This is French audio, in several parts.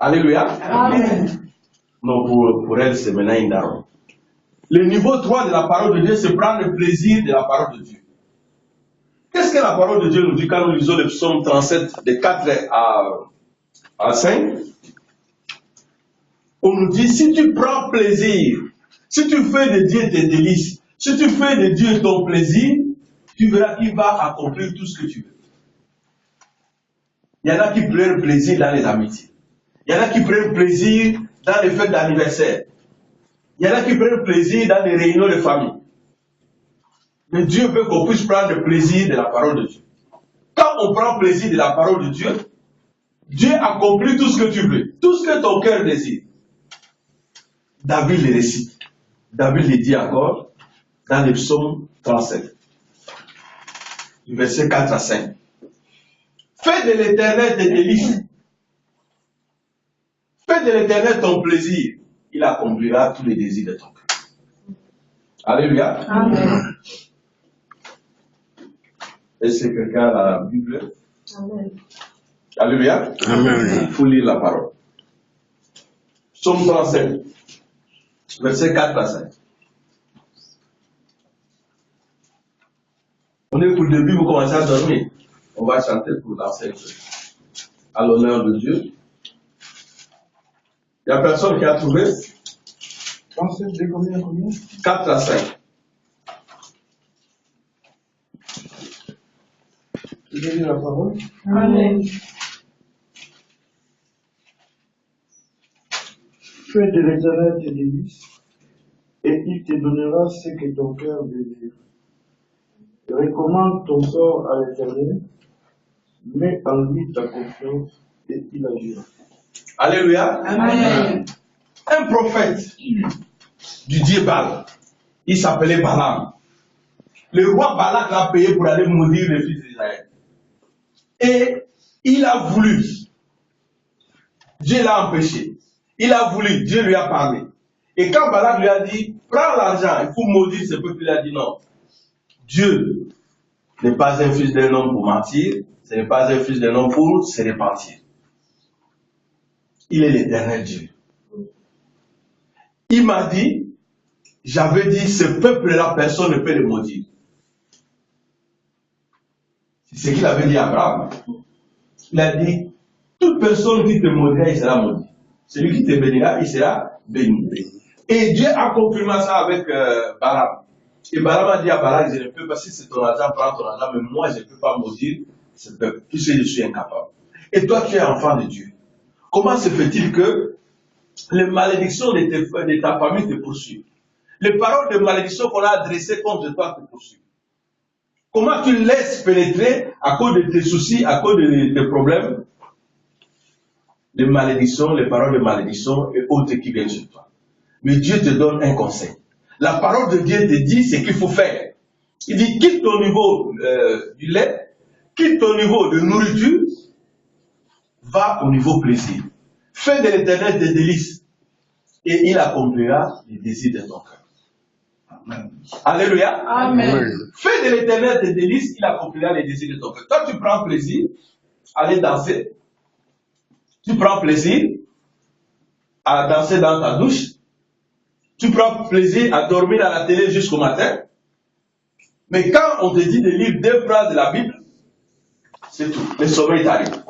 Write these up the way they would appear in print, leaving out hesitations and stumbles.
Alléluia. Amen. Non, pour elle, c'est maintenant une daronne. Le niveau 3 de la parole de Dieu, c'est prendre le plaisir de la parole de Dieu. Qu'est-ce que la parole de Dieu nous dit quand nous lisons le psaume 37, de 4 à 5? On nous dit, si tu prends plaisir, si tu fais de Dieu tes délices, si tu fais de Dieu ton plaisir, tu verras qu'il va accomplir tout ce que tu veux. Il y en a qui prennent plaisir dans les amitiés. Il y en a qui prennent plaisir dans les fêtes d'anniversaire. Il y en a qui prennent plaisir dans les réunions de famille. Mais Dieu veut qu'on puisse prendre le plaisir de la parole de Dieu. Quand on prend plaisir de la parole de Dieu, Dieu accomplit tout ce que tu veux, tout ce que ton cœur désire. David le récite. David le dit encore dans le psaume 37, versets 4 à 5. Fais de l'Éternel tes délices. Fais de l'Éternel ton plaisir. Il accomplira tous les désirs de ton cœur. Alléluia. Amen. Est-ce que quelqu'un a la Bible? Amen. Alléluia. Amen. Il faut lire la parole. Psaume 37, versets 4 à 5. On est pour le début, vous commencez à dormir. On va chanter pour danser un peu. À l'honneur de Dieu. Il n'y a personne qui a trouvé? 37 de combien? 4 à 5. Je vais lire la parole. Amen. Fais de l'Éternel tes délices, et il te donnera ce que ton cœur désire. Recommande ton sort à l'Éternel, mets en lui ta confiance, et il agira. Alléluia. Amen. Un prophète du Dieu Baal, il s'appelait Balaam. Le roi Balak l'a payé pour aller maudire les fils d'Israël. Et il a voulu. Dieu l'a empêché. Il a voulu. Dieu lui a parlé. Et quand Balak lui a dit, prends l'argent, il faut maudire ce peuple, il a dit non. Dieu n'est pas un fils d'un homme pour mentir. Ce n'est pas un fils d'un homme pour se repentir. Il est l'Éternel Dieu. Il m'a dit, j'avais dit, ce peuple-là, personne ne peut le maudire. C'est ce qu'il avait dit à Abraham. Il a dit, toute personne qui te maudira, il sera maudit. Celui qui te bénira, il sera béni. Et Dieu a confirmé ça avec Balaam. Et Balaam a dit à Balak, je ne peux pas, si c'est ton argent, prends ton argent, mais moi, je ne peux pas maudire ce peuple, puisque je suis incapable. Et toi, tu es enfant de Dieu. Comment se fait-il que les malédictions de ta famille te poursuivent? Les paroles de malédiction qu'on a adressées contre toi te poursuivent. Comment tu laisses pénétrer à cause de tes soucis, à cause de tes problèmes, les malédictions, les paroles de malédiction et autres qui viennent sur toi? Mais Dieu te donne un conseil. La parole de Dieu te dit ce qu'il faut faire. Il dit, quitte ton niveau du lait, quitte ton niveau de nourriture, va au niveau plaisir. Fais de l'Éternel tes délices et il accomplira les désirs de ton cœur. Amen. Alléluia. Amen. Fais de l'Éternel tes délices, il accomplira les désirs de ton cœur. Toi, tu prends plaisir à aller danser. Tu prends plaisir à danser dans ta douche. Tu prends plaisir à dormir à la télé jusqu'au matin. Mais quand on te dit de lire 2 phrases de la Bible, c'est tout. Le sommeil t'arrive.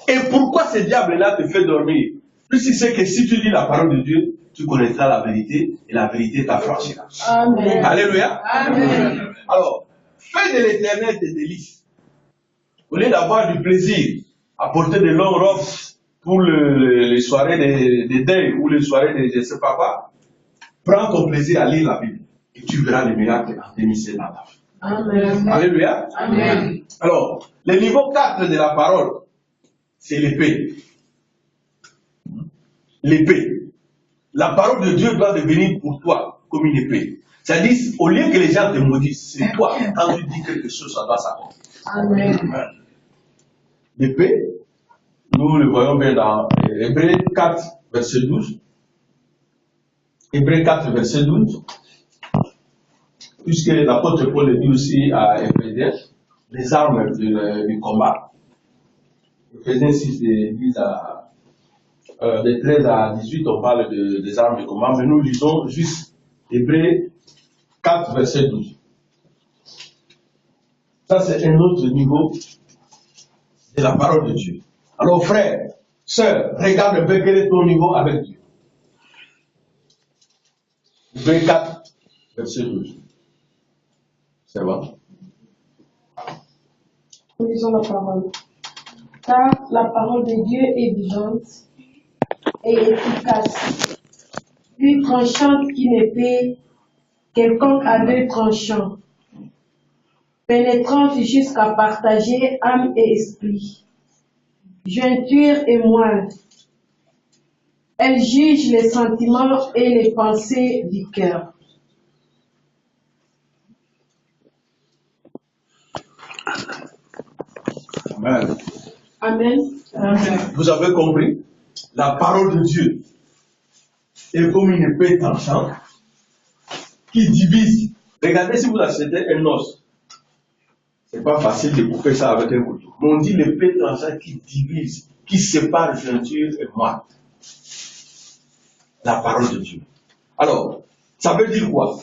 Et pourquoi ce diable-là te fait dormir? Puisqu'il sait que si tu lis la parole de Dieu, tu connaîtras la vérité et la vérité t'affranchira. Amen. Alléluia. Amen. Alors, fais de l'Éternel tes délices. Au lieu d'avoir du plaisir à porter de longues robes pour les soirées de deuil ou les soirées de je ne sais pas quoi, prends ton plaisir à lire la Bible et tu verras les miracles en démisser dans ta vie. Amen. Alléluia. Amen. Alors, le niveau 4 de la parole, c'est l'épée. L'épée. La parole de Dieu doit devenir pour toi comme une épée. C'est-à-dire, au lieu que les gens te maudissent, c'est toi, quand tu dis quelque chose, ça doit s'accomplir. Amen. L'épée, nous le voyons bien dans Hébreux 4, verset 12. Hébreux 4, verset 12. Puisque l'apôtre Paul le dit aussi à Éphésiens, les armes du combat. Éphésiens 6 dit de 13 à 18, on parle des armes de combat, mais nous lisons juste Hébreux 4, verset 12. Ça, c'est un autre niveau de la parole de Dieu. Alors, frère, sœur, regarde un peu quel est ton niveau avec Dieu. Hébreux 4, verset 12. C'est bon? Nous lisons la parole. Car la parole de Dieu est vivante et efficace, plus tranchante qu'une épée quelconque à deux tranchants, pénétrante jusqu'à partager âme et esprit, jointure et moelle. Elle juge les sentiments et les pensées du cœur. Amen. Amen. Amen. Vous avez compris? La parole de Dieu est comme une épée tranchante qui divise. Regardez si vous achetez un os. C'est pas facile de couper ça avec un couteau. Mais on dit l'épée tranchante qui divise, qui sépare jointure et moelle. La parole de Dieu. Alors, ça veut dire quoi?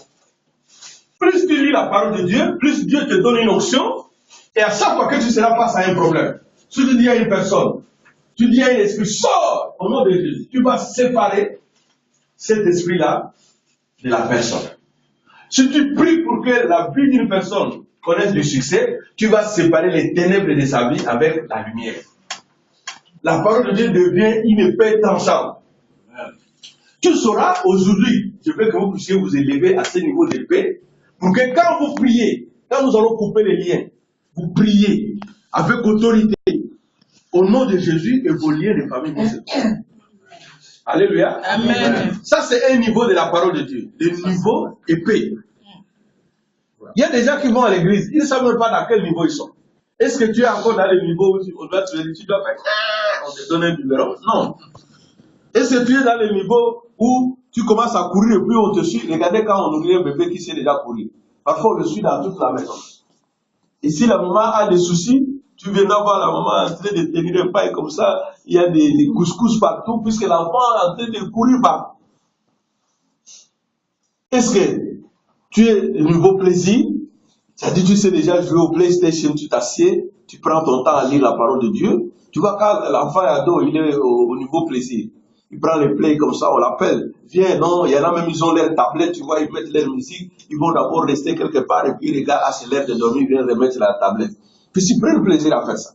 Plus tu lis la parole de Dieu, plus Dieu te donne une option, et à chaque fois que tu seras face à un problème, si tu dis à une personne, tu dis à un esprit, sors au nom de Jésus, tu vas séparer cet esprit-là de la personne. Si tu pries pour que la vie d'une personne connaisse du succès, tu vas séparer les ténèbres de sa vie avec la lumière. La parole de Dieu devient une épée tranchante. Tu sauras aujourd'hui, je veux que vous puissiez vous élever à ce niveau d'épée, pour que quand vous priez, quand nous allons couper les liens, vous priez avec autorité au nom de Jésus et vos liens de famille vont se couper. Alléluia. Amen. Ça, c'est un niveau de la parole de Dieu, le niveau épée. Il y a des gens qui vont à l'église, ils ne savent même pas dans quel niveau ils sont. Est-ce que tu es encore dans le niveau où on doit te dire, tu dois faire, on te donne un numéro? Non. Est-ce que tu es dans le niveau où tu commences à courir et puis on te suit? Regardez quand on oublie un bébé qui sait déjà courir. Parfois on le suit dans toute la maison. Et si la maman a des soucis, tu viens voir la maman en train de tenir un paille comme ça, il y a des couscous partout, puisque l'enfant est en train de courir partout. Est-ce que tu es au niveau plaisir? C'est-à-dire tu sais déjà jouer au PlayStation, tu t'assieds, tu prends ton temps à lire la parole de Dieu. Tu vois quand l'enfant est ado, il est au niveau plaisir. Il prend les plays comme ça, on l'appelle. Viens, non, il y en a même, ils ont leur tablette, tu vois, ils mettent leur musique. Ils vont d'abord rester quelque part et puis ils regardent, ah, c'est l'heure de dormir, ils viennent remettre la tablette. Puis ils prennent plaisir à faire ça.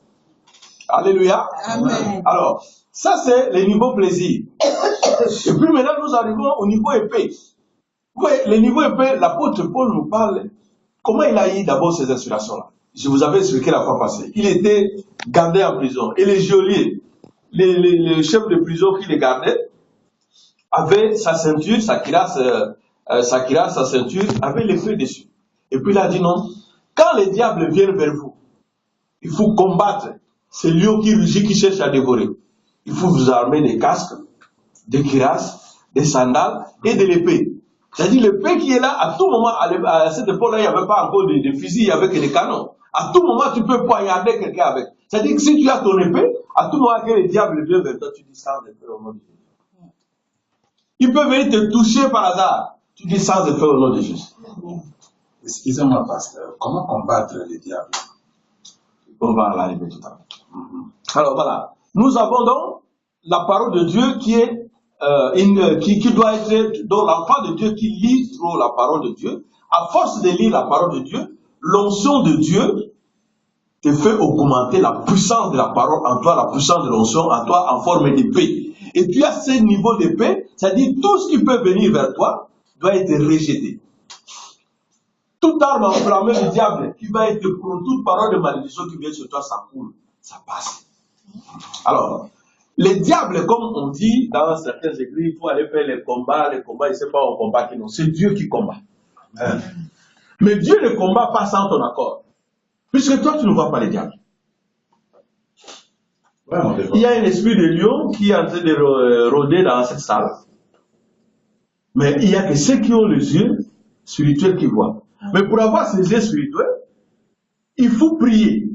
Alléluia. Amen. Alors, ça c'est le niveau plaisir. Et puis maintenant, nous arrivons au niveau épée. Oui, le niveau épée, l'apôtre Paul nous parle. Comment il a eu d'abord ces inspirations-là? Je vous avais expliqué la fois passée. Il était gardé en prison. Et les geôliers, les chefs de prison qui les gardaient, avaient sa ceinture, sa cuirasse, sa ceinture, avait l'épée dessus. Et puis il a dit non. Quand les diables viennent vers vous, il faut combattre ces lions qui rugit, qui cherchent à dévorer. Il faut vous armer des casques, des cuirasses, des sandales et de l'épée. C'est-à-dire l'épée qui est là, à tout moment, à cette époque-là, il n'y avait pas encore de fusil, il n'y avait que des canons. À tout moment, tu peux poignarder quelqu'un avec. C'est-à-dire que si tu as ton épée, à tout moment que le diable vient vers toi, tu dis sans effet au nom de Jésus. Il peut venir te toucher par hasard, tu dis sans effet au nom de Jésus. Excusez-moi, pasteur, comment combattre le diable? On va en arriver tout à l'heure. Alors voilà, nous avons donc la parole de Dieu qui est qui doit être, donc l'enfant de Dieu qui lit trop la parole de Dieu, à force de lire la parole de Dieu, l'onction de Dieu te fait augmenter la puissance de la parole en toi, la puissance de l'onction en toi en forme d'épée. Et puis à ce niveau d'épée, c'est-à-dire tout ce qui peut venir vers toi doit être rejeté. Toute arme enflammée du diable qui va être pour toute parole de malédiction qui vient sur toi, ça coule, ça passe. Alors, les diables, comme on dit dans certains églises, il faut aller faire les combats, il ne sait pas au combat qui non. C'est Dieu qui combat. Mais Dieu ne combat pas sans ton accord. Puisque toi, tu ne vois pas les diables. Il y a un esprit de lion qui est en train de rôder dans cette salle. Mais il n'y a que ceux qui ont les yeux spirituels qui voient. Mais pour avoir ces yeux spirituels, il faut prier.